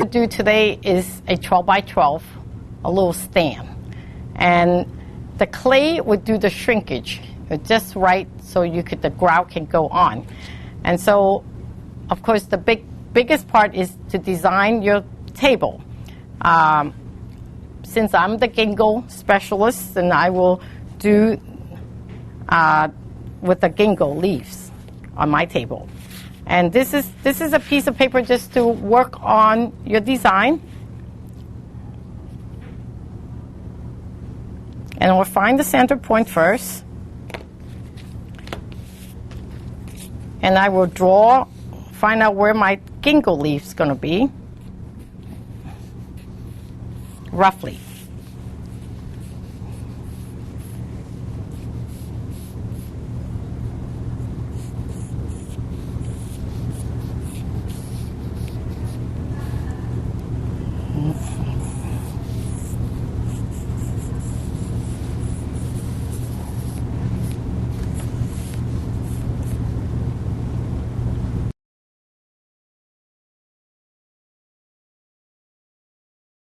do today is a 12 by 12, a little stand. And the clay would do the shrinkage just right so the grout can go on. And so, of course, the biggest part is to design your table. Since I'm the gingo specialist, then I will do with the gingo leaves on my table. And this is a piece of paper just to work on your design. And we'll find the center point first. And I will find out where my gingo leaf is going to be, roughly.